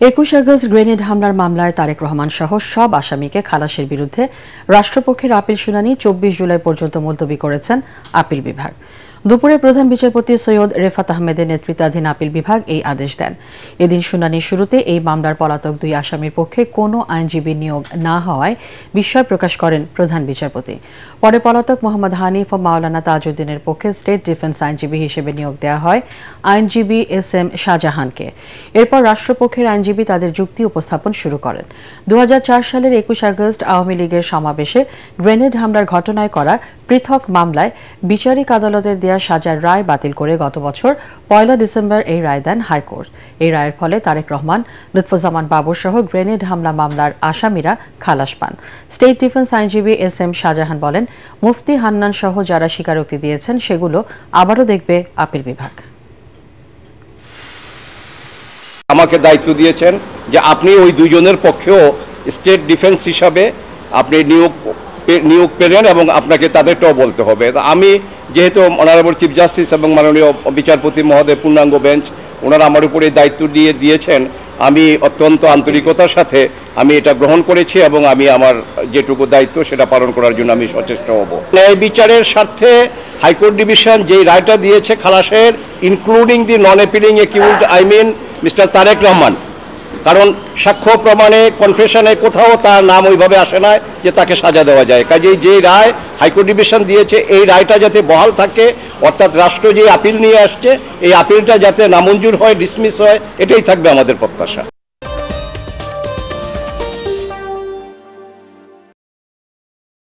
21 August grenade হামলার মামলায় তারেক রহমান সহ সব আসামিকে খালাসের বিরুদ্ধে রাষ্ট্রপক্ষের আপিল শুনানি 24 জুলাই পর্যন্ত মুলতবি করেছেন আপিল বিভাগ। দুপুরে প্রধান বিচারপতি সৈয়দ রেফাত আহমেদের নেতৃত্বাধীন আপিল বিভাগ এই আদেশ দেন। এদিন শুনানির শুরুতে এই মামলার পলাতক দুই আসামির পক্ষে কোনো আইনজীবী নিয়োগ না হওয়ায় বিস্ময় প্রকাশ করেন প্রধান বিচারপতি। পরে পলাতক মোহাম্মদ হানিফ ও মাওলানা তাজউদ্দিনের পক্ষে স্টেট ডিফেন্স আইনজীবী হিসেবে নিয়োগ দেওয়া হয় আইনজীবী SM শাহজাহানকে। এরপর রাষ্ট্রপক্ষের আইনজীবী তাদের যুক্তি উপস্থাপন শুরু করেন। 2004 সালের 21 আগস্ট আওয়ামী লীগের সমাবেশে গ্রেনেড হামলার ঘটনায় করা পৃথক মামলায় বিচারিক আদালতের দেয়া সাজার রায় বাতিল করে গত বছর 1 ডিসেম্বর এই রায় দেন হাইকোর্ট। এই রায়ের ফলে তারেক রহমান, লুৎফুজ্জামান বাবর সহ গ্রেনেড হামলা মামলার আসামিরা খালাস পান। স্টেট ডিফেন্স আইনজীবী SM শাহজাহান বলেন, মুফতি হান্নান সহ যারা স্বীকারোক্তি দিয়েছেন সেগুলো আবারও দেখবে আপিল বিভাগ। আমাকে দায়িত্ব দিয়েছেন যে আপনি ওই দুইজনের পক্ষেও স্টেট ডিফেন্স হিসাবে আপনি নিয়োগ পেলেন এবং আপনাকে তাদেরটাও বলতে হবে। আমি যেহেতু অনারেবল চিফ জাস্টিস এবং মাননীয় বিচারপতি মহোদয় পূর্ণাঙ্গ বেঞ্চ ওনারা আমার উপরে দায়িত্ব দিয়েছেন, আমি অত্যন্ত আন্তরিকতার সাথে আমি এটা গ্রহণ করেছি এবং আমি আমার যেটুকু দায়িত্ব সেটা পালন করার জন্য আমি সচেষ্ট হব। ন্যায় বিচারের স্বার্থে হাইকোর্ট ডিভিশন যেই রায়টা দিয়েছে খালাসের, including the non appealing accused mister Tarique Rahman, কারণ সাক্ষ্য প্রমাণে কনফেশনে কোথাও তার নাম ওইভাবে আসে না যে তাকে সাজা দেওয়া যায়। কাজেই যে রায় হাইকোর্ট ডিভিশন দিয়েছে এই রায়টা যাতে বহাল থাকে, অর্থাৎ রাষ্ট্র যে আপিল নিয়ে আসছে এই আপিলটা যাতে নামঞ্জুর হয়, ডিসমিস হয়, এটাই থাকবে আমাদের প্রত্যাশা।